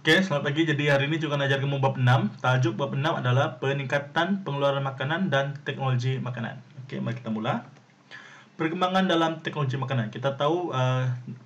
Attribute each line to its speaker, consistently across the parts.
Speaker 1: Oke, selamat pagi. Jadi hari ini juga ajar kamu bab 6. Tajuk bab 6 adalah peningkatan pengeluaran makanan dan teknologi makanan. Oke, mari kita mula. Perkembangan dalam teknologi makanan. Kita tahu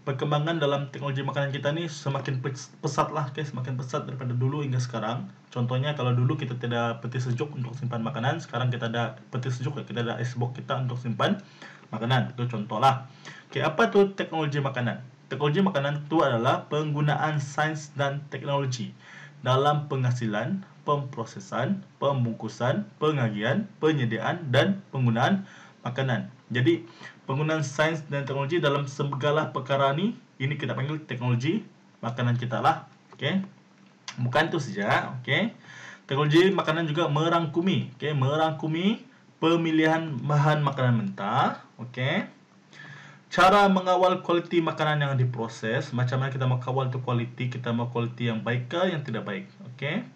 Speaker 1: perkembangan dalam teknologi makanan kita ni semakin pesat lah, okay? Semakin pesat daripada dulu hingga sekarang. Contohnya kalau dulu kita tidak peti sejuk untuk simpan makanan, sekarang kita ada peti sejuk, kita ada icebox kita untuk simpan makanan. Itu contoh lah. Okay, apa tu teknologi makanan? Teknologi makanan itu adalah penggunaan sains dan teknologi dalam penghasilan, pemprosesan, pembungkusan, pengagian, penyediaan, dan penggunaan makanan. Jadi, penggunaan sains dan teknologi dalam segala perkara ini kita panggil teknologi makanan kita lah. Okay? Bukan itu saja. Okay? Teknologi makanan juga merangkumi, merangkumi pemilihan bahan makanan mentah. Okay? Cara mengawal kualiti makanan yang diproses, macam mana kita mau kawal tu kualiti, kita mau kualiti yang baik ke yang tidak baik. Okay?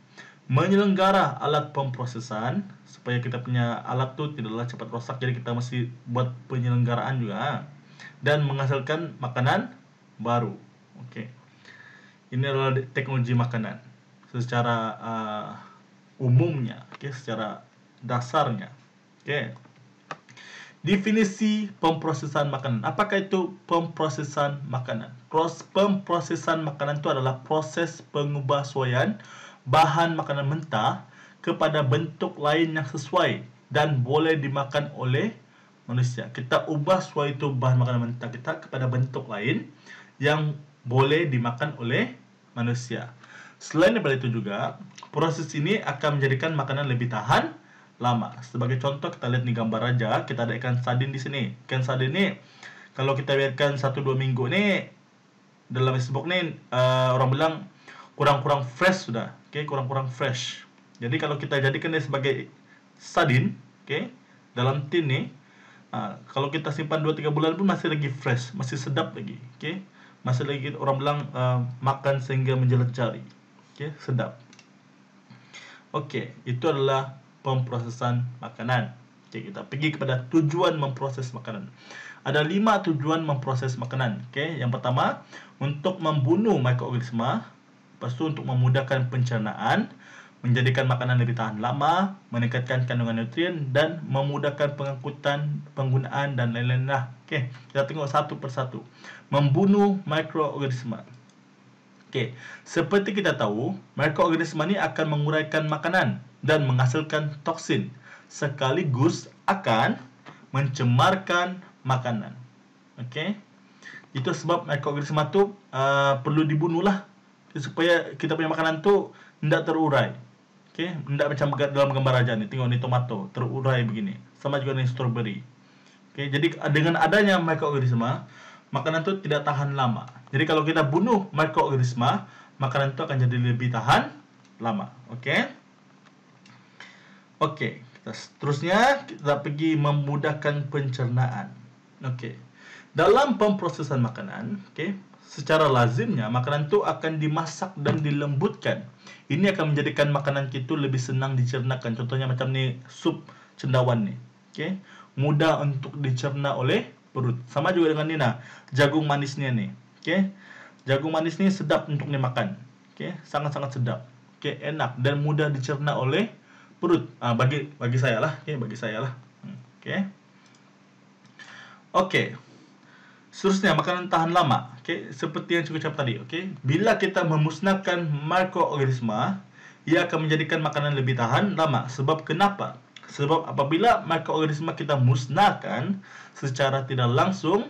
Speaker 1: Menyelenggara alat pemprosesan supaya kita punya alat tu tidaklah cepat rosak, jadi kita mesti buat penyelenggaraan juga, dan menghasilkan makanan baru. Okay. Ini adalah teknologi makanan secara umumnya, secara dasarnya. Okay. Definisi pemprosesan makanan. Apakah itu pemprosesan makanan? Pemprosesan makanan itu adalah proses pengubahsuaian bahan makanan mentah kepada bentuk lain yang sesuai dan boleh dimakan oleh manusia. Kita ubah suatu bahan makanan mentah kita kepada bentuk lain yang boleh dimakan oleh manusia. Selain daripada itu juga, proses ini akan menjadikan makanan lebih tahan lama. Sebagai contoh, kita lihat di gambar aja, kita ada ikan sardin di sini. Ikan sardin ini kalau kita biarkan 1-2 minggu ni dalam icebox ni, orang bilang kurang-kurang fresh sudah. Okay, kurang-kurang fresh. Jadi kalau kita jadikan dia sebagai sardin, okay, dalam tin ni, kalau kita simpan 2-3 bulan pun masih lagi fresh, masih sedap lagi. Okay, masih lagi orang bilang makan sehingga menjelat jari. Okay, sedap. Okay, itu adalah pemprosesan makanan. Okay, kita pergi kepada tujuan memproses makanan. Ada 5 tujuan memproses makanan. Okay, yang pertama, untuk membunuh mikroorganisma. Lepas tu untuk memudahkan pencernaan, menjadikan makanan lebih tahan lama, meningkatkan kandungan nutrien, dan memudahkan pengangkutan, penggunaan, dan lain-lain lah. Okay, kita tengok satu persatu. Membunuh mikroorganisma. Okay, seperti kita tahu, mikroorganisma ni akan menguraikan makanan dan menghasilkan toksin, sekaligus akan mencemarkan makanan. Okay, itu sebab mikroorganisma tu perlu dibunuh lah, supaya kita punya makanan tu tidak terurai. Okay, tidak macam dalam gambar aja ni. Tengok ni tomato terurai begini. Sama juga ni strawberry. Okay, jadi dengan adanya mikroorganisma, makanan tu tidak tahan lama. Jadi kalau kita bunuh mikroorganisma, makanan tu akan jadi lebih tahan lama. Okay. Okay, seterusnya kita pergi memudahkan pencernaan. Okay, dalam pemprosesan makanan, okay, secara lazimnya makanan itu akan dimasak dan dilembutkan. Ini akan menjadikan makanan kita lebih senang dicernakan. Contohnya macam ni, sup cendawan ni. Okay, mudah untuk dicerna oleh perut. Sama juga dengan ni nah, jagung manisnya ni. Okay, jagung manis ni sedap untuk dimakan. Okay, sangat-sangat sedap. Okay, enak dan mudah dicerna oleh perut. Bagi saya lah. Okay, bagi saya lah. Okay. Okay. Seterusnya, makanan tahan lama. Okay, seperti yang saya ucap tadi. Okay, bila kita memusnahkan mikroorganisma, ia akan menjadikan makanan lebih tahan lama. Sebab kenapa? Sebab apabila mikroorganisma kita musnahkan secara tidak langsung,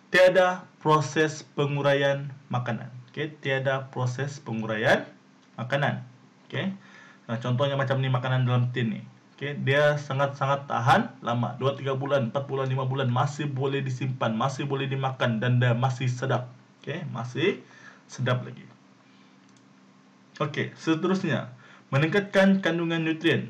Speaker 1: tiada proses penguraian makanan. Okay, tiada proses penguraian makanan. Okay. Nah, contohnya macam ni, makanan dalam tin ni. Okay, dia sangat-sangat tahan lama. 2-3 bulan, 4 bulan, 5 bulan masih boleh disimpan, masih boleh dimakan, dan dia masih sedap. Okay, masih sedap lagi. Okay, seterusnya, meningkatkan kandungan nutrien.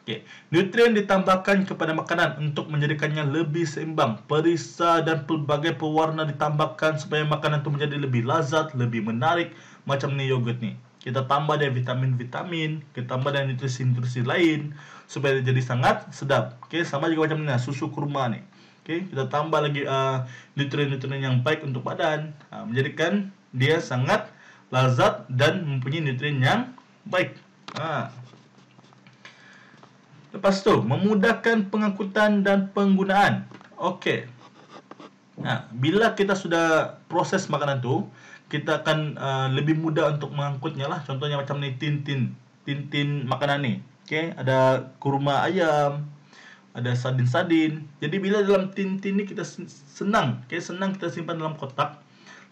Speaker 1: Okay, nutrien ditambahkan kepada makanan untuk menjadikannya lebih seimbang. Perisa dan pelbagai pewarna ditambahkan supaya makanan itu menjadi lebih lazat, lebih menarik. Macam ni yogurt ni, kita tambah dia vitamin-vitamin, kita tambah dia nutrisi-nutrisi lain supaya jadi sangat sedap. Okay, sama juga macam ni susu kurma ni. Okay, kita tambah lagi nutrien-nutrien yang baik untuk badan, menjadikan dia sangat lazat, dan mempunyai nutrien yang baik. Lepas tu, memudahkan pengangkutan dan penggunaan. Okey. Bila kita sudah proses makanan tu, kita akan lebih mudah untuk mengangkutnya lah. Contohnya macam ni, tin makanan ni. Okey, ada kurma ayam, ada sardin. Jadi bila dalam tin ni kita senang kita simpan dalam kotak.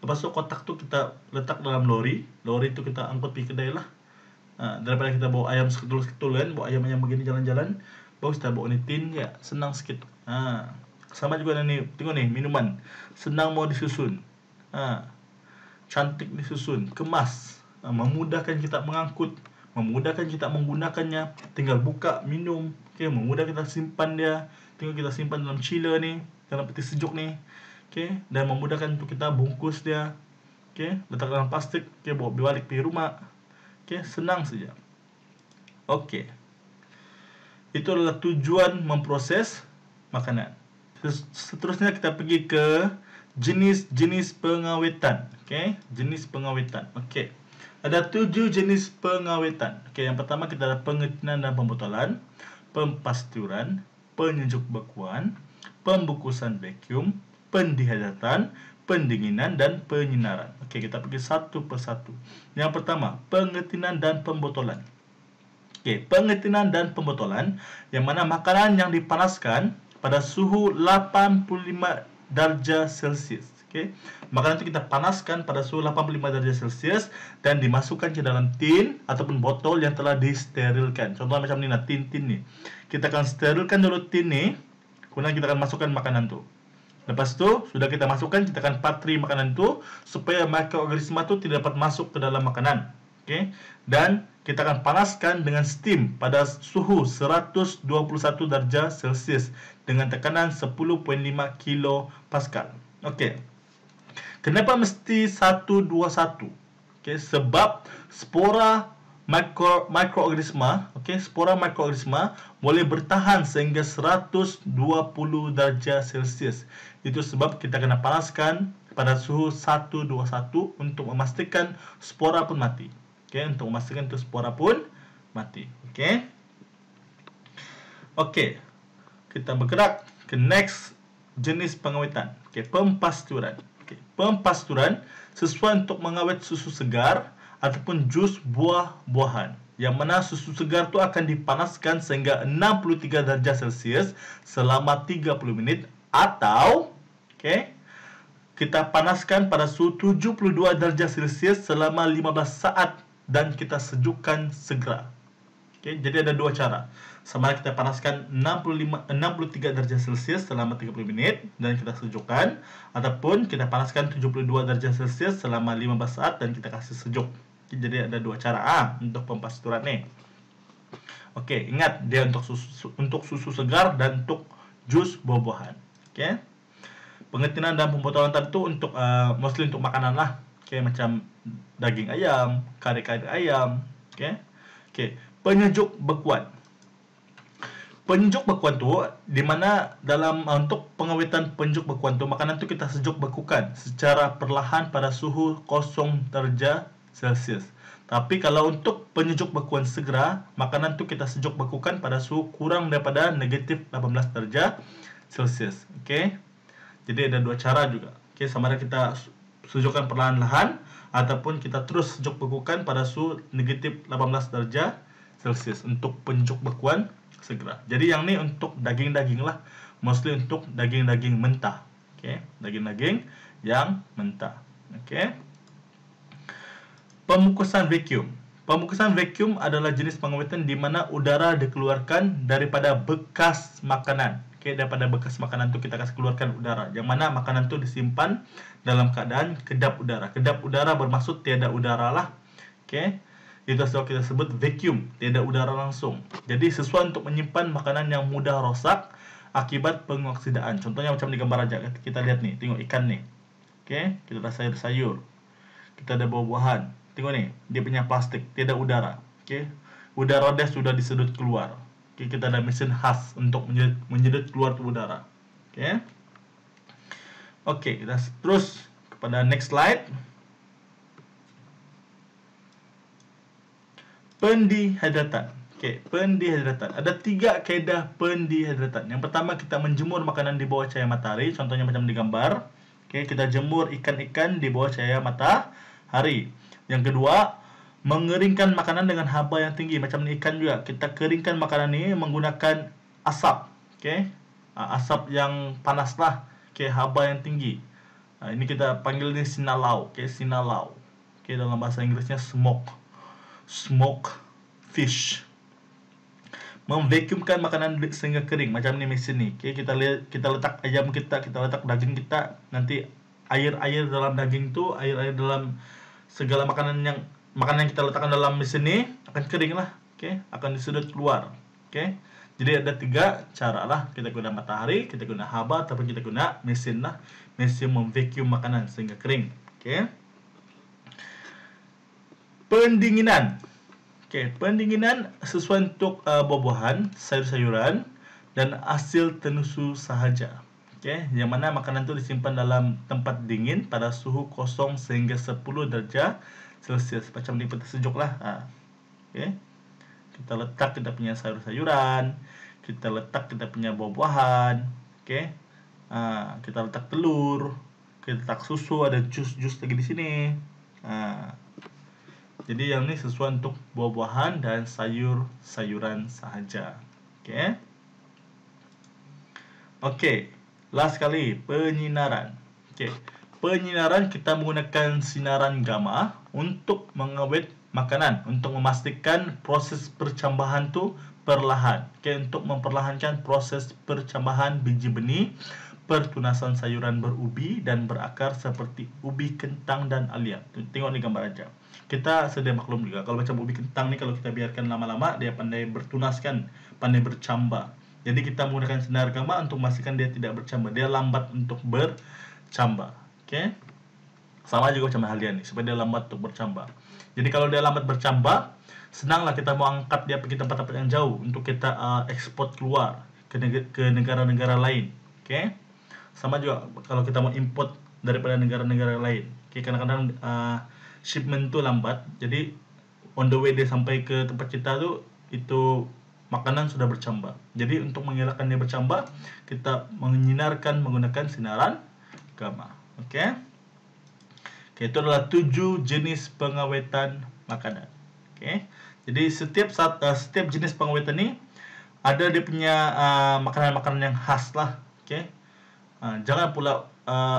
Speaker 1: Lepas tu kotak tu kita letak dalam lori tu kita angkut pergi kedai lah. Daripada kita bawa ayam seketul kan, bawa ayam begini jalan-jalan, bagus kita bawa ni tin, ya senang sikit. Sama juga ni, tengok ni minuman, senang mau disusun, cantik disusun, kemas, memudahkan kita mengangkut, memudahkan kita menggunakannya, tinggal buka minum. Okey, memudah kita simpan dia. Tengok kita simpan dalam chiller ni, dalam peti sejuk ni. Okey, dan memudahkan untuk kita bungkus dia. Okey, letak dalam plastik, okey, bawa balik pergi rumah. Okey, senang saja. Okey. Itu adalah tujuan memproses makanan. Seterusnya kita pergi ke jenis-jenis pengawetan. Okey, jenis pengawetan. Okey. Ada 7 jenis pengawetan. Okey, yang pertama kita ada pengetinan dan pembotolan, pempasturan, penyejuk bekuan, pembukusan vakum, pendehidratan, pendinginan, dan penyinaran. Okey, kita pergi satu persatu. Yang pertama, pengetinan dan pembotolan. Okey, pengetinan dan pembotolan yang mana makanan yang dipanaskan pada suhu 85 darjah Celsius. Okey, makanan itu kita panaskan pada suhu 85 darjah Celsius dan dimasukkan ke dalam tin ataupun botol yang telah disterilkan. Contohnya macam ni, tin ni. Kita akan sterilkan dulu tin ni, kemudian kita akan masukkan makanan tu. Lepas tu, sudah kita masukkan, kita akan patri makanan tu supaya mikroorganisma tu tidak dapat masuk ke dalam makanan. Okey, dan kita akan panaskan dengan steam pada suhu 121 darjah Celsius dengan tekanan 10.5 kilopascal. Okey. Kenapa mesti 121? Okey, sebab spora mikroorganisma, spora mikroorganisma boleh bertahan sehingga 120 darjah Celsius. Itu sebab kita kena panaskan pada suhu 121 untuk memastikan spora pun mati. Okey, untuk memastikan itu spora pun mati. Okey. Okey. Kita bergerak ke next jenis pengawetan. Okey, pempasturan. Okey, pempasturan sesuai untuk mengawet susu segar ataupun jus buah-buahan. Yang mana susu segar tu akan dipanaskan sehingga 63 darjah Celsius selama 30 minit atau kita panaskan pada suhu 72 darjah Celsius selama 15 saat dan kita sejukkan segera. Okey, jadi ada dua cara. Sama ada kita panaskan 63 darjah Celsius selama 30 minit dan kita sejukkan, ataupun kita panaskan 72 darjah Celsius selama 15 saat dan kita kasih sejuk. Jadi ada dua cara untuk pempasturan ni. Okey, ingat dia untuk susu segar dan untuk jus buah-buahan. Okey. Pengetinan dan pembotolan tadi tu untuk mostly untuk makanan lah. Okey, macam daging ayam, kari-kari ayam. Okey. Okey, penyejuk bekuan. Penyejuk bekuan tu di mana dalam untuk pengawetan penyejuk bekuan tu makanan tu kita sejuk bekukan secara perlahan pada suhu 0 darjah Celsius. Tapi kalau untuk penyejuk bekuan segera, makanan tu kita sejuk bekukan pada suhu kurang daripada negatif 18 darjah Celsius. Okey. Jadi ada dua cara juga. Okey, sama ada kita sejukkan perlahan-lahan ataupun kita terus sejuk bekukan pada suhu negatif 18 darjah Celsius untuk penyejuk bekuan segera. Jadi yang ni untuk daging-daging lah. Mostly untuk daging-daging mentah. Okey, daging-daging yang mentah. Okey. Pembukusan vakum. Pembukusan vakum adalah jenis pengawetan di mana udara dikeluarkan daripada bekas makanan. Okey, daripada bekas makanan tu kita akan keluarkan udara. Yang mana makanan tu disimpan dalam keadaan kedap udara. Kedap udara bermaksud tiada udara lah. Okey. Itu sebab kita sebut vacuum, tiada udara langsung. Jadi sesuai untuk menyimpan makanan yang mudah rosak akibat pengoksidaan. Contohnya macam di gambar aja kita lihat nih, tengok ikan nih. Okey, kita ada sayur-sayur. Kita ada buah-buahan. Tengok nih, dia punya plastik, tiada udara. Okey. Udara dia sudah disedut keluar. Okey, kita ada mesin khas untuk menyedut keluar tu udara. Okey. Okey, kita terus kepada next slide. Pendehidratan. Okey, pendehidratan. Ada 3 kaedah pendehidratan. Yang pertama, kita menjemur makanan di bawah cahaya matahari, contohnya macam di gambar. Okey, kita jemur ikan-ikan di bawah cahaya matahari. Yang kedua, mengeringkan makanan dengan haba yang tinggi, macam ni ikan juga. Kita keringkan makanan ni menggunakan asap. Okey. Asap yang panas lah. Okey, haba yang tinggi. Ini kita panggil ni sinalau. Okey, sinalau. Okey, dalam bahasa Inggerisnya smoke fish. Memvacuumkan makanan sehingga kering, macam ni mesin ni. Okey, kita letak ayam kita letak daging kita, nanti air dalam daging tu, air dalam segala makanan yang kita letakkan dalam mesin ni akan kering lah. Okey, akan disedot keluar. Okey. Jadi ada 3 cara lah. Kita guna matahari, kita guna haba, ataupun kita guna mesin lah. Mesin memvacuum makanan sehingga kering. Okey. Pendinginan. Okey, pendinginan sesuai untuk buah-buahan, sayur-sayuran dan hasil tenusu sahaja. Okey, yang mana makanan tu disimpan dalam tempat dingin pada suhu kosong sehingga 10 darjah Celsius, macam di peti sejuk lah. Okey. Kita letak kita punya sayur-sayuran, kita letak kita punya buah-buahan. Okey. Kita letak telur, kita letak susu, ada jus lagi di sini. Jadi yang ni sesuai untuk buah-buahan dan sayur-sayuran sahaja. Okey. Okey, last sekali, penyinaran. Okey. Penyinaran kita menggunakan sinaran gamma untuk mengawet makanan, untuk memastikan proses percambahan tu perlahan. Okey, untuk memperlahankan proses percambahan biji benih, pertunasan sayuran berubi dan berakar seperti ubi kentang dan alia. Tengok ni gambar aja. Kita sedia maklum juga kalau macam ubi kentang ni, kalau kita biarkan lama-lama dia pandai bertunaskan, pandai bercambah. Jadi kita menggunakan sinar gamma untuk memastikan dia tidak bercambah, dia lambat untuk bercambah. Okey. Sama juga macam halia ni, supaya dia lambat untuk bercambah. Jadi kalau dia lambat bercambah, senanglah kita mau angkat dia pergi tempat-tempat yang jauh untuk kita ekspor keluar ke negara-negara lain. Okey. Sama juga kalau kita mau import daripada negara-negara lain. Okey, kadang-kadang shipment tu lambat. Jadi on the way dia sampai ke tempat kita tu, itu makanan sudah bercambah. Jadi untuk mengelakkan dia bercambah, kita menyinarkan menggunakan sinaran gamma. Okey. Okey, itu adalah 7 jenis pengawetan makanan. Okey. Jadi setiap jenis pengawetan ni ada dia punya makanan-makanan yang khas lah. Okey. Jangan pula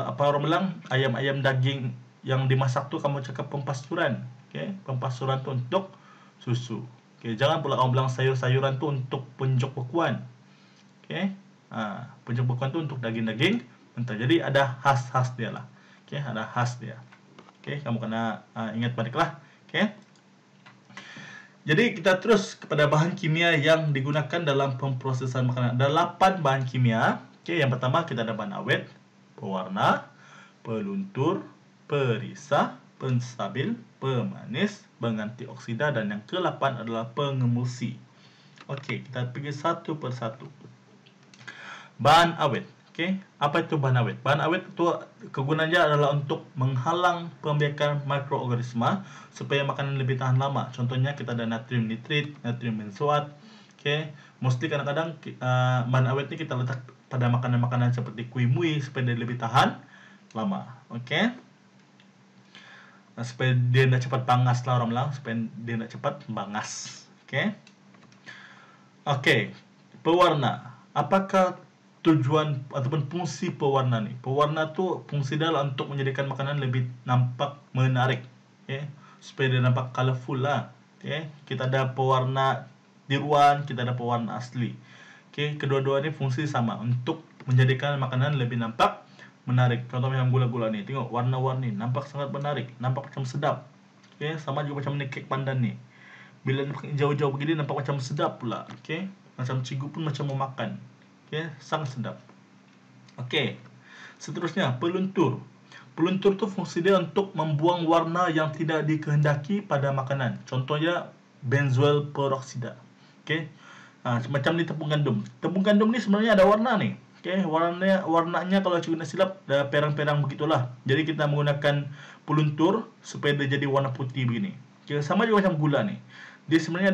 Speaker 1: apa orang bilang ayam-ayam daging yang dimasak tu kamu cakap pempasturan. Okey, pempasturan tu untuk susu. Okey, jangan pula kamu bilang sayur-sayuran tu untuk penjok bekuan. Okey. Penjok bekuan tu untuk daging-daging mentah. Jadi ada khas-khas dia lah. Okey, ada khas dia. Okey, kamu kena ingat baliklah. Okey. Jadi kita terus kepada bahan kimia yang digunakan dalam pemprosesan makanan. Ada 8 bahan kimia. Okey, yang pertama kita ada bahan awet, pewarna, peluntur, perisah, penstabil, pemanis, pengantioksida, dan yang ke-8 adalah pengemulsi. Okey, kita pergi satu persatu. Bahan awet. Okey, apa itu bahan awet? Bahan awet itu kegunaannya adalah untuk menghalang pembiakan mikroorganisma supaya makanan lebih tahan lama. Contohnya kita ada natrium nitrit, natrium benzoat. Okey, mostly kadang-kadang bahan awet ini kita letak pada makanan-makanan seperti kuih muih supaya dia lebih tahan lama. Okey. Supaya dia tidak cepat bangas lah orang bilang, supaya dia tidak cepat bangas. Okey. Okey, pewarna. Apakah tujuan ataupun fungsi pewarna ni? Pewarna tu fungsi dia adalah untuk menjadikan makanan lebih nampak menarik. Okey, supaya dia nampak colorful lah. Okey, kita ada pewarna tiruan, kita ada pewarna asli. Okey, kedua-dua ni fungsi sama untuk menjadikan makanan lebih nampak menarik. Contoh macam gula-gula ni, tengok warna-warni, nampak sangat menarik, nampak macam sedap. Okey, sama juga macam ni kek pandan ni. Bila nampak jauh-jauh begini nampak macam sedap pula. Okey, macam cikgu pun macam mau makan. Okey, sangat sedap. Okey. Seterusnya, peluntur. Peluntur tu fungsi dia untuk membuang warna yang tidak dikehendaki pada makanan. Contohnya benzoyl peroksida. Okey. Macam ni tepung gandum. Tepung gandum ni sebenarnya ada warna ni. Okey, warnanya kalau cikgu nak silap dah perang-perang begitulah. Jadi kita menggunakan peluntur supaya dia jadi warna putih begini. Okey, sama juga macam gula ni. dia sebenarnya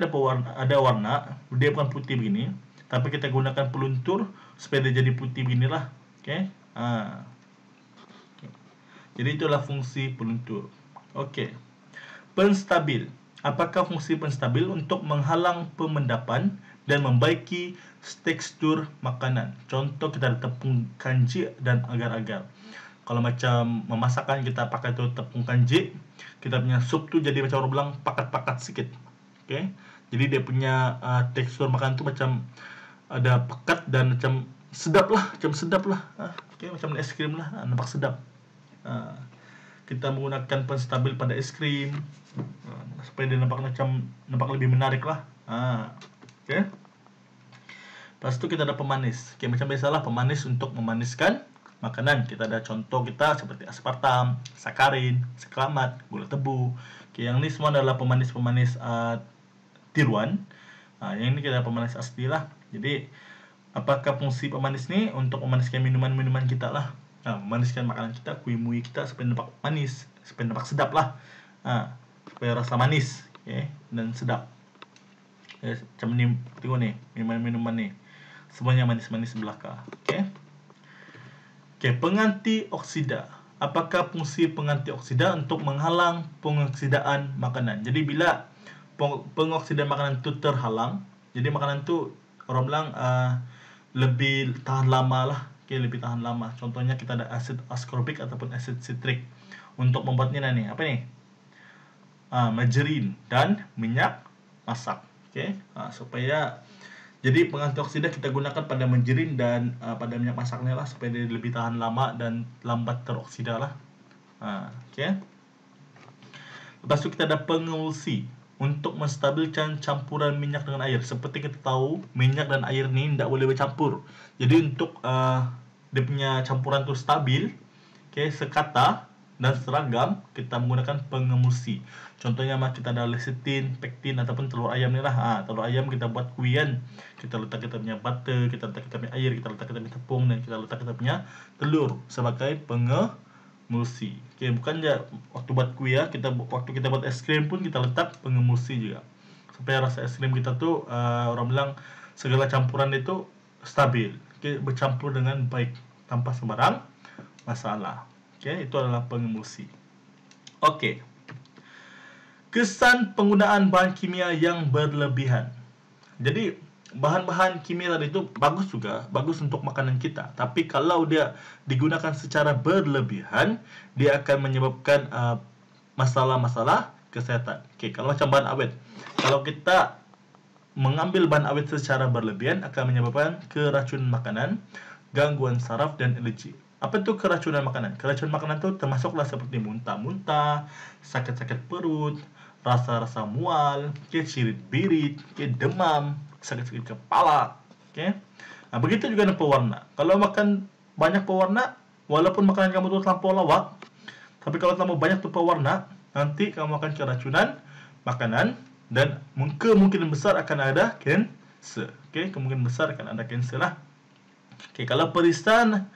Speaker 1: ada warna, dia bukan putih begini, tapi kita gunakan peluntur supaya dia jadi putih beginilah. Oke. Jadi itulah fungsi peluntur. Oke. Penstabil. Apakah fungsi penstabil? Untuk menghalang pemendapan dan membaiki tekstur makanan. Contoh, kita ada tepung kanji dan agar-agar. Kalau macam memasakkan kita pakai tu tepung kanji, kita punya sup tu jadi macam orang bilang pakat-pakat sikit. Okay? Jadi dia punya tekstur makanan tu macam ada pekat dan macam sedap lah, okay? Macam es krim lah, nampak sedap. Kita menggunakan penstabil pada es krim supaya dia nampak lebih menarik lah. Okay? Lepas tu kita ada pemanis. Okay, macam biasalah, pemanis untuk memaniskan makanan. Kita ada contoh kita seperti aspartam, sakarin, seklamat, gula tebu. Okay, yang ni semua adalah pemanis-pemanis tiruan. Yang ini kita pemanis asli lah. Jadi apakah fungsi pemanis ni? Untuk memaniskan minuman-minuman kita lah. Memaniskan makanan kita, kuih-muih kita supaya nampak manis, supaya nampak sedap lah. Supaya rasa manis, okay, dan sedap. Macam ni, tengok ni, minuman-minuman ni semuanya manis-manis belaka. Okay. Okay, penganti oksida. Apakah fungsi penganti oksida? Untuk menghalang pengoksidaan makanan. Jadi bila pengoksidaan makanan itu terhalang, jadi makanan itu orang bilang lebih tahan lama lah. Okay, lebih tahan lama. Contohnya kita ada asid ascorbic ataupun asid citrik. Untuk membuatnya nih, apa nih? Margarin dan minyak masak. Okay, supaya jadi penganti oksida kita gunakan pada margarin dan pada minyak masaknya lah, supaya dia lebih tahan lama dan lambat teroksida lah. Okay. Lepas tu kita ada pengemulsi. Untuk menstabilkan campuran minyak dengan air. Seperti kita tahu, minyak dan air ni tidak boleh bercampur. Jadi untuk dia punya campuran tu stabil, okay, sekata dan seragam, kita menggunakan pengemulsi. Contohnya kita ada lecithin, pektin ataupun telur ayam ni lah. Telur ayam kita buat kuih kan. Kita letak kita punya butter, kita letak kita punya air, kita letak kita punya tepung, dan kita letak kita punya telur sebagai pengemulsi. Okay, bukan je waktu buat kuih ya, waktu kita buat es krim pun kita letak pengemulsi juga. Supaya rasa es krim kita tu orang bilang segala campuran itu stabil. Okay, bercampur dengan baik tanpa sembarang masalah. Okay, itu adalah pengemulsi. Okay. Kesan penggunaan bahan kimia yang berlebihan. Jadi bahan-bahan kimia tadi itu bagus juga, bagus untuk makanan kita. Tapi kalau dia digunakan secara berlebihan, dia akan menyebabkan masalah-masalah kesehatan. Okay, kalau macam bahan awet, kalau kita mengambil bahan awet secara berlebihan akan menyebabkan keracunan makanan, gangguan saraf dan alergi. Apa itu keracunan makanan? Keracunan makanan itu termasuklah seperti muntah-muntah, sakit-sakit perut, rasa-rasa mual, cirit-birit, demam, sakit-sakit kepala. Okay? Begitu juga dengan pewarna. Kalau makan banyak pewarna, walaupun makanan kamu itu terlampau lawak, tapi kalau terlalu banyak tu pewarna, nanti kamu akan keracunan makanan dan kemungkinan besar akan ada kanser. Okay? Kemungkinan besar akan ada kanser lah. Okay, kalau perisan,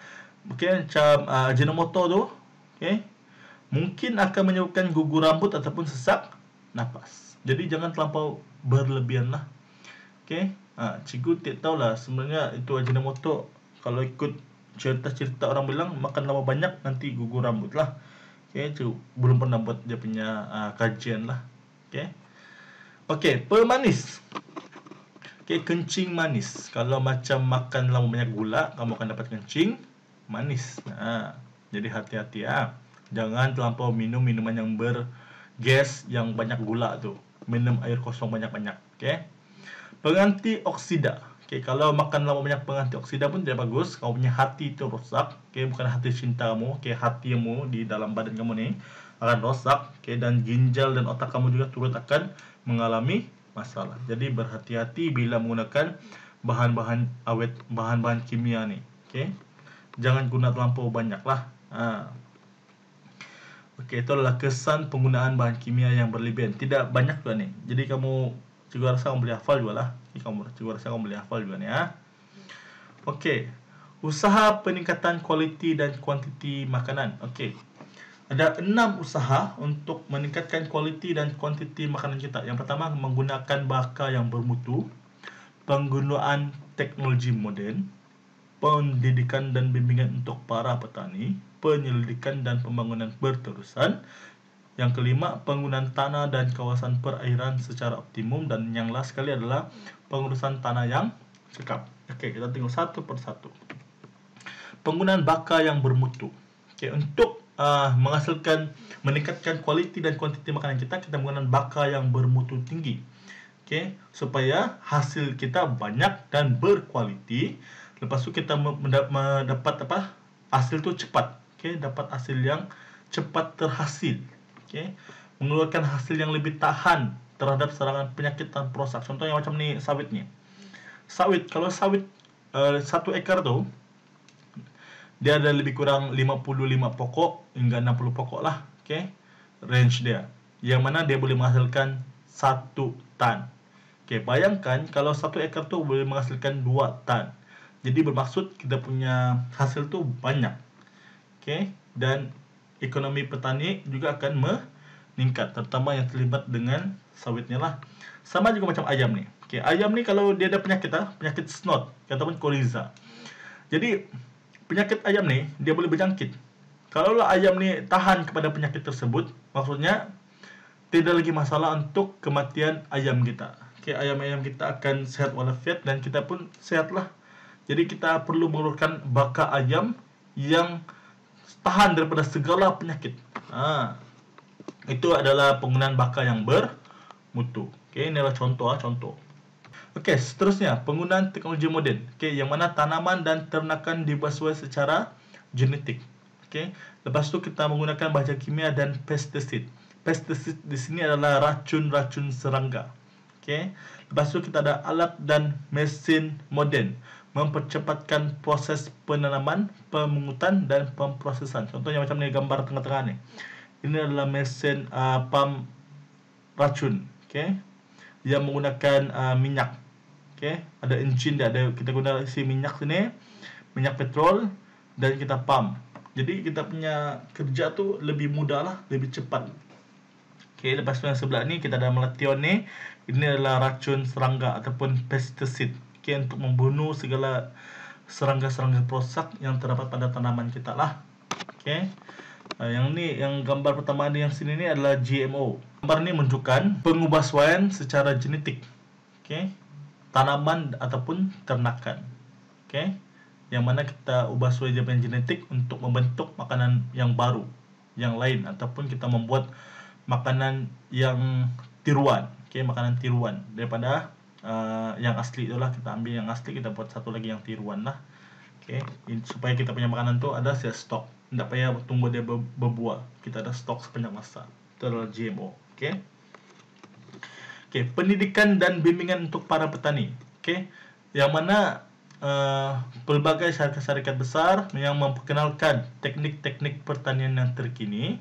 Speaker 1: okay, macam Ajinomoto tu, okay, mungkin akan menyebabkan gugur rambut ataupun sesak nafas. Jadi jangan terlampau berlebihan lah. Okay, cikgu tak tahulah sebenarnya itu Ajinomoto. Kalau ikut cerita-cerita orang bilang makan lama banyak nanti gugur rambut lah. Okay, cikgu belum pernah buat dia punya kajian lah. Okay, okay, pemanis. Okay, kencing manis. Kalau macam makan lama banyak gula, kamu akan dapat kencing manis. Jadi hati-hati ya. Jangan terlampau minum minuman yang bergas yang banyak gula tu. Minum air kosong banyak-banyak. Okay. Pengganti oksida. Okay, kalau makan lama banyak pengganti oksida pun tidak bagus. Kamu punya hati itu rosak. Okay, bukan hati cinta kamu. Okay, hatimu di dalam badan kamu ni akan rosak. Okay, dan ginjal dan otak kamu juga turut akan mengalami masalah. Jadi berhati-hati bila menggunakan bahan-bahan awet, bahan-bahan kimia ni. Okay. Jangan guna terlampau banyak lah. Okey, itu adalah kesan penggunaan bahan kimia yang berlebihan. Tidak banyak juga ni. Jadi cikgu rasa kamu boleh hafal juga lah. Cikgu rasa kamu boleh hafal juga ni ya. Okey. Usaha peningkatan kualiti dan kuantiti makanan. Okey. Ada 6 usaha untuk meningkatkan kualiti dan kuantiti makanan kita. Yang pertama, menggunakan baka yang bermutu, penggunaan teknologi moden, pendidikan dan bimbingan untuk para petani, penyelidikan dan pembangunan berterusan. Yang kelima, penggunaan tanah dan kawasan perairan secara optimum, dan yang last sekali adalah pengurusan tanah yang cekap. Oke, kita tengok satu persatu. Penggunaan baka yang bermutu. Oke, untuk meningkatkan kualiti dan kuantiti makanan kita menggunakan baka yang bermutu tinggi. Oke, supaya hasil kita banyak dan berkualiti. Lepas tu kita mendapat hasil tu cepat. Oke, dapat hasil yang cepat terhasil. Oke, mengeluarkan hasil yang lebih tahan terhadap serangan penyakit dan perosak. Contohnya macam ni sawit ni. Sawit, kalau sawit 1 ekar tu dia ada lebih kurang 55 pokok hingga 60 pokok lah. Okay, range dia, yang mana dia boleh menghasilkan 1 tan. Okay, bayangkan kalau 1 ekar tu boleh menghasilkan 2 tan. Jadi bermaksud kita punya hasil tu banyak. Okay, dan ekonomi petani juga akan meningkat, terutama yang terlibat dengan sawitnya lah. Sama juga macam ayam ni. Okay, ayam ni kalau dia ada penyakit snot ataupun coryza. Jadi penyakit ayam ni dia boleh berjangkit. Kalau ayam ni tahan kepada penyakit tersebut, maksudnya tidak lagi masalah untuk kematian ayam kita. Okay, ayam-ayam kita akan sehat walafiat dan kita pun sehatlah. Jadi kita perlu mengeluarkan baka ayam yang tahan daripada segala penyakit. Itu adalah penggunaan baka yang bermutu. Okay, ini adalah contoh. Okey, seterusnya penggunaan teknologi moden. Okey, yang mana tanaman dan ternakan dibuat secara genetik. Okey, lepas tu kita menggunakan bahan kimia dan pestisid. Pestisid di sini adalah racun-racun serangga. Okey, lepas tu kita ada alat dan mesin moden, mempercepatkan proses penanaman, pemungutan dan pemprosesan. Contohnya macam ni gambar tengah-tengah ni. Ini adalah mesin pam racun. Okey, yang menggunakan minyak. Okay, ada enjin dia, kita guna isi minyak sini, minyak petrol, dan kita pump. Jadi kita punya kerja tu lebih mudah lah, lebih cepat. Okay, lepas tu yang sebelah ni kita ada melation ni. Ini adalah racun serangga ataupun pesticide. Okay, untuk membunuh segala serangga-serangga perosak yang terdapat pada tanaman kita lah. Okay, yang ni, yang gambar pertama ni yang sini ni adalah GMO. Gambar ni menunjukkan pengubahsuaian secara genetik. Okay, tanaman ataupun ternakan. Okay, yang mana kita ubah suai dia punya genetik untuk membentuk makanan yang baru, yang lain, ataupun kita membuat makanan yang tiruan. Okay, makanan tiruan daripada yang asli itulah, kita ambil yang asli, kita buat satu lagi yang tiruan lah. Okay, supaya kita punya makanan tu ada stok, tidak payah tunggu dia berbuah, kita ada stok sepanjang masa. Itu adalah GMO. Okay. Okay, pendidikan dan bimbingan untuk para petani. Okay, yang mana pelbagai syarikat-syarikat besar yang memperkenalkan teknik-teknik pertanian yang terkini.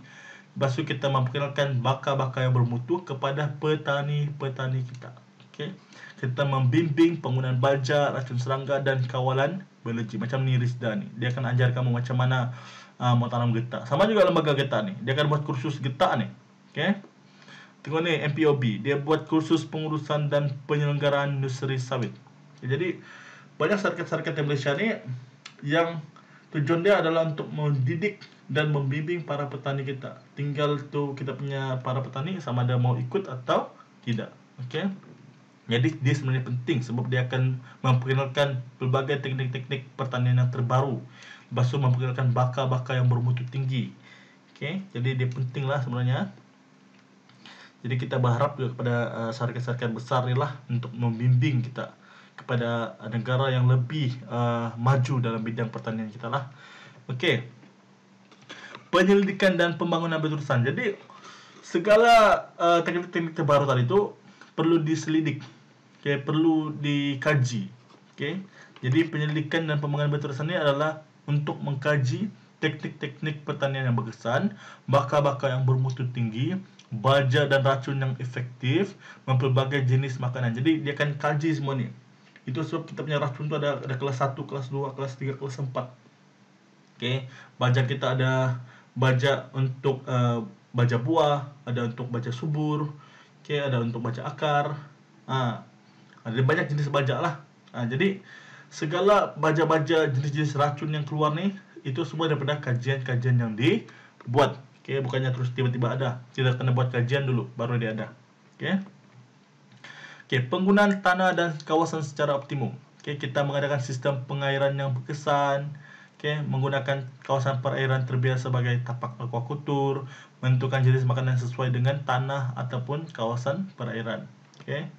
Speaker 1: Lepas tu kita memperkenalkan baka-baka yang bermutu kepada petani-petani kita. Okay, kita membimbing penggunaan baja, racun serangga dan kawalan biologi. Macam ni Rizda ni, dia akan ajar kamu macam mana mau tanam getah. Sama juga lembaga getah ni, dia akan buat kursus getah ni. Okay, tengok ni MPOB, dia buat kursus pengurusan dan penyelenggaraan nursery sawit. Jadi banyak syarikat-syarikat di Malaysia ni yang tujuan dia adalah untuk mendidik dan membimbing para petani kita. Tinggal tu kita punya para petani sama ada mau ikut atau tidak. Okey. Jadi dia sebenarnya penting sebab dia akan memperkenalkan pelbagai teknik-teknik pertanian yang terbaru. Lepas tu memperkenalkan baka-baka yang bermutu tinggi. Okey, jadi dia pentinglah sebenarnya. Jadi kita berharap juga kepada syarikat-syarikat besar ni lah untuk membimbing kita kepada negara yang lebih maju dalam bidang pertanian kita lah. Okey. Penyelidikan dan pembangunan berterusan. Jadi segala teknik-teknik terbaru tadi tu perlu diselidik. Okey, perlu dikaji. Okey. Jadi penyelidikan dan pembangunan berterusan ni adalah untuk mengkaji teknik-teknik pertanian yang berkesan, baka-baka yang bermutu tinggi, baja dan racun yang efektif, mempelbagai jenis makanan. Jadi dia akan kaji semua ni. Itu sebab kita punya racun tu ada kelas 1, kelas 2, kelas 3, kelas 4. Okey, baja kita ada baja untuk baja buah, ada untuk baja subur, ada untuk baja akar. Ada banyak jenis baja lah. Jadi segala baja-baja jenis-jenis racun yang keluar nih itu semua daripada kajian-kajian yang dibuat. Bukannya terus tiba-tiba ada. Kita kena buat kajian dulu baru dia ada. Penggunaan tanah dan kawasan secara optimum. Kita mengadakan sistem pengairan yang berkesan. Menggunakan kawasan perairan terbiar sebagai tapak aquakultur, menentukan jenis makanan sesuai dengan tanah ataupun kawasan perairan.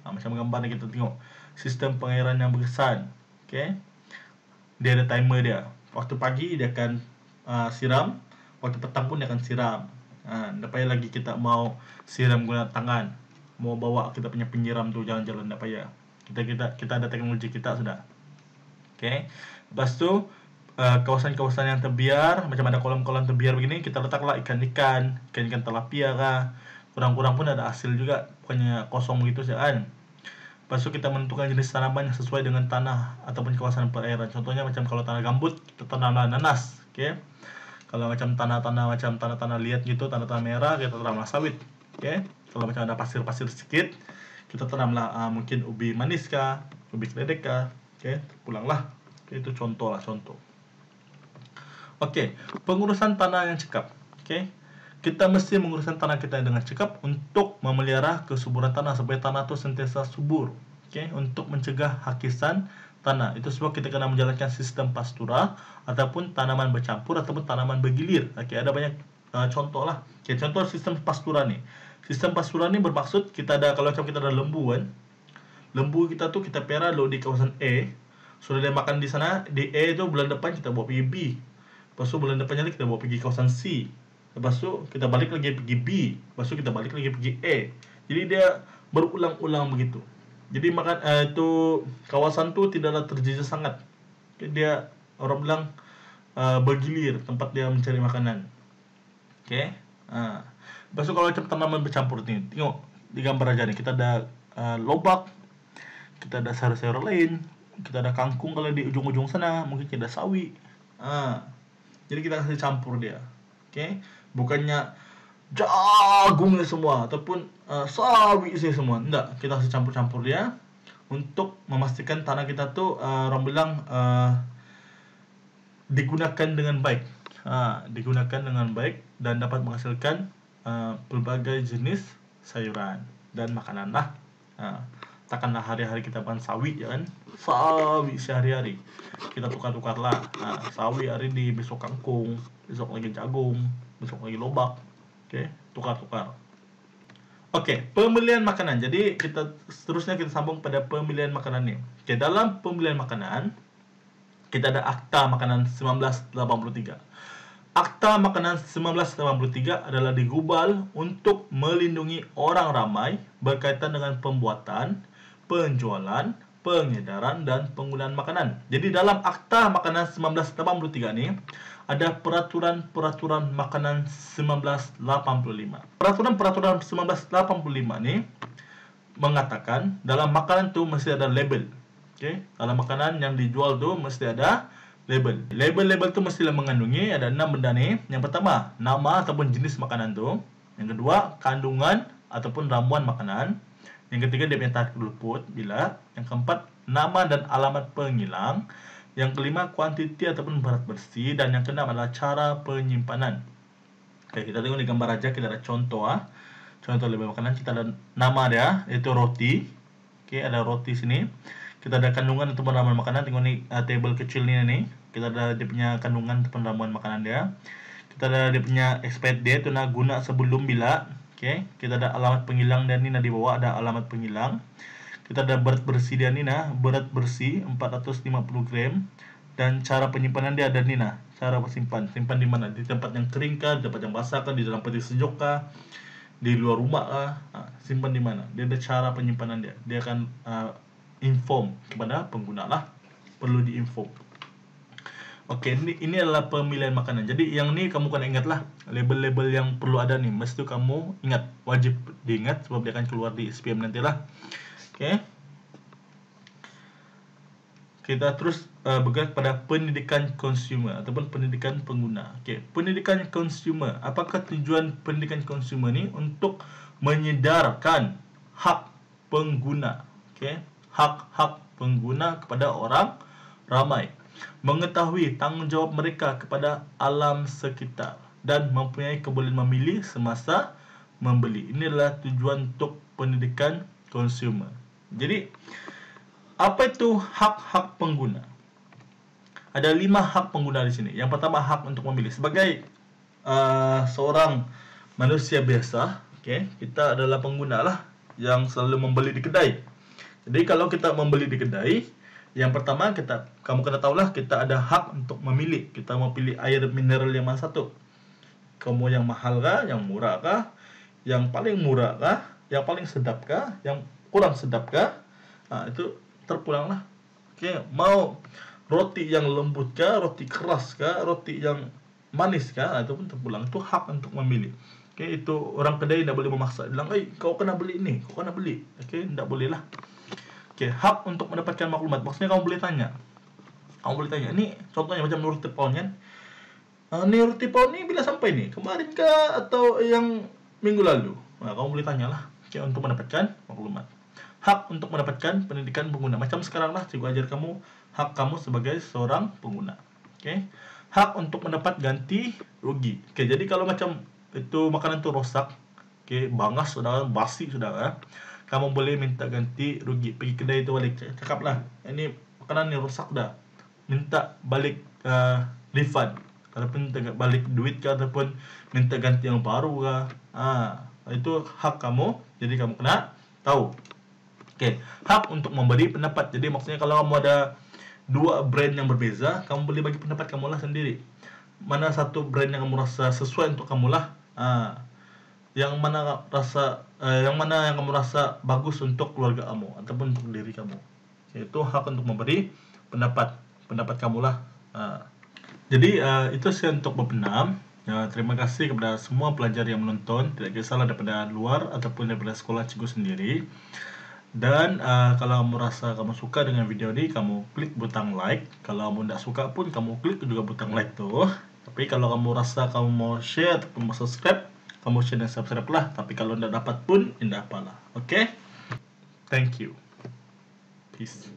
Speaker 1: Macam gambar ni kita tengok sistem pengairan yang berkesan. Dia ada timer dia. Waktu pagi dia akan siram, waktu petang pun dia akan siram. Tak payah lagi kita mau siram guna tangan, mau bawa kita punya penyiram tu jalan-jalan, tak payah. Kita ada teknologi kita sudah. Lepas tu kawasan-kawasan yang terbiar, macam ada kolam-kolam terbiar begini, kita letaklah ikan-ikan tilapia kah. Kurang-kurang pun ada hasil juga, bukannya kosong begitu saja kan. Lepas tu kita menentukan jenis tanaman yang sesuai dengan tanah ataupun kawasan perairan. Contohnya macam kalau tanah gambut, kita tanamlah nanas. Kalau macam tanah-tanah liat gitu, tanah-tanah merah, kita tanamlah sawit. Kalau macam ada pasir-pasir sedikit, kita tanamlah mungkin ubi manis kah, ubi keledek kah. Pulanglah. Itu contoh. Pengurusan tanah yang cekap. Kita mesti menguruskan tanah kita dengan cekap untuk memelihara kesuburan tanah supaya tanah itu sentiasa subur. Untuk mencegah hakisan tanah. Itu sebab kita kena menjalankan sistem pastura ataupun tanaman bercampur ataupun tanaman bergilir. Ada banyak contoh lah. Contoh sistem pastura ni. Sistem pastura ni bermaksud kita ada, kalau macam kita ada lembu kan. Lembu kita tu kita pelihara dulu di kawasan A. Sudah dia makan di sana, di A tu bulan depan kita bawa pergi B. Lepas tu bulan depannya lagi kita bawa pergi kawasan C. Lepas tu kita balik lagi pergi B. Lepas tu kita balik lagi pergi A. Jadi dia berulang-ulang begitu. Jadi tu kawasan tu tidaklah terjejas sangat. Dia orang bilang bergilir tempat dia mencari makanan. Lepas tu kalau macam tanaman bercampur ni, tengok di gambar aja ni, kita ada lobak, kita ada sayur-sayur lain, kita ada kangkung kalau di ujung-ujung sana, mungkin kita ada sawi. Jadi kita kasih campur dia. Bukannya jagung semua ataupun sawi semua. Enggak, kita kasih campur-campur dia untuk memastikan tanah kita tu orang bilang digunakan dengan baik. Digunakan dengan baik dan dapat menghasilkan pelbagai jenis sayuran dan makanan lah. Takkanlah hari-hari kita makan sawi ya kan. Sawi sehari-hari. Kita tukar-tukar lah. Sawi hari ini, besok kangkung, besok lagi jagung, besok lagi lobak. Tukar-tukar. Pemilihan makanan. Jadi seterusnya kita sambung pada pemilihan makanan ni. Dalam pemilihan makanan kita ada Akta Makanan 1983. Akta Makanan 1983 adalah digubal untuk melindungi orang ramai berkaitan dengan pembuatan, penjualan, pengedaran dan penggunaan makanan. Jadi dalam Akta Makanan 1983 ni ada peraturan-peraturan makanan 1985. Peraturan-peraturan 1985 ni mengatakan dalam makanan tu mesti ada label. Dalam makanan yang dijual tu mesti ada label. Label-label tu mestilah mengandungi ada 6 benda ni. Yang pertama, nama ataupun jenis makanan tu. Yang kedua, kandungan ataupun ramuan makanan. Yang ketiga, dia punya tarikh luput bila. Yang keempat, nama dan alamat pengilang. Yang kelima, kuantiti ataupun berat bersih. Dan yang keenam adalah cara penyimpanan. Kita tengok di gambar aja, kita ada contoh. Contoh label makanan, kita ada nama dia, iaitu roti. Ada roti sini. Kita ada kandungan ataupun ramuan makanan. Tengok ni table kecil ni. Kita ada dia punya kandungan ataupun ramuan makanan dia. Kita ada dia punya expired date tu nak guna sebelum bila. Kita ada alamat penghilang dan ni nak dibawa ada alamat penghilang. Kita ada berat bersih dia ni berat bersih 450 gram dan cara penyimpanan dia ada ni cara simpan di mana, di tempat yang kering kah, di tempat yang basah kah, di dalam peti sejuk kah, di luar rumah kah, simpan di mana. Dia ada cara penyimpanan dia. Dia akan inform kepada pengguna lah, perlu diinform. Ini adalah pemilihan makanan. Jadi yang ni kamu kena ingat lah, label-label yang perlu ada ni mesti kamu ingat, wajib diingat sebab dia akan keluar di SPM nanti lah. kita terus bergerak pada pendidikan konsumer ataupun pendidikan pengguna. Okey, pendidikan konsumer. Apakah tujuan pendidikan konsumer ni? Untuk menyedarkan hak pengguna. Okey, hak-hak pengguna kepada orang ramai, mengetahui tanggungjawab mereka kepada alam sekitar dan mempunyai kebolehan memilih semasa membeli. Ini adalah tujuan untuk pendidikan konsumer. Jadi, apa itu hak-hak pengguna? Ada 5 hak pengguna di sini. Yang pertama, hak untuk memilih. Sebagai seorang manusia biasa, okay, kita adalah pengguna lah yang selalu membeli di kedai. Jadi kalau kita membeli di kedai, yang pertama kamu kena tahulah kita ada hak untuk memilih. Kita mau pilih air mineral yang mana satu? Kamu yang mahal kah? Yang murah kah? Yang paling murah kah? Yang paling sedap kah? Yang kurang sedap kah? Itu terpulang lah. Okay. Mau roti yang lembut kah, roti keras kah, roti yang manis kah, itu pun terpulang. Itu hak untuk memilih. Okay. Itu orang kedai tidak boleh memaksa. Bilang, kau kena beli ini, kau kena beli. Okay. Tidak boleh lah. Okay. Hak untuk mendapatkan maklumat. Maksudnya kamu boleh tanya. Ini contohnya macam roti pound kan. Ni roti pound ni bila sampai ni? Kemarin kah atau yang minggu lalu? Kamu boleh tanyalah. Okay. Untuk mendapatkan maklumat. Hak untuk mendapatkan pendidikan pengguna. Macam sekarang lah, cikgu ajar kamu hak kamu sebagai seorang pengguna. Okay. Hak untuk mendapat ganti rugi. Okay, jadi kalau macam itu makanan tu rosak, okay, bangas sudah, basi sudah, kamu boleh minta ganti rugi. Pergi kedai tu balik, cakap lah, ini makanan ni rosak dah, minta balik refund. Ataupun minta balik duit ke, ataupun minta ganti yang baru ke. Itu hak kamu, jadi kamu kena tahu. Okay. Hak untuk memberi pendapat. Jadi maksudnya kalau kamu ada 2 brand yang berbeza, kamu boleh bagi pendapat kamu lah sendiri. Mana satu brand yang kamu rasa sesuai untuk kamu lah. Yang mana yang kamu rasa bagus untuk keluarga kamu ataupun untuk diri kamu. Okay. Itu hak untuk memberi pendapat kamu lah. Jadi itu sih untuk bab 6. Terima kasih kepada semua pelajar yang menonton, tidak kisahlah daripada luar ataupun daripada sekolah cikgu sendiri. Dan kalau kamu rasa kamu suka dengan video ini, kamu klik butang like. Kalau kamu tidak suka pun, kamu klik juga butang like tuh. Tapi kalau kamu rasa kamu mau share ataupun mau subscribe, kamu share dan subscribe lah. Tapi kalau tidak dapat pun, tidak apalah. Okay? Thank you. Peace.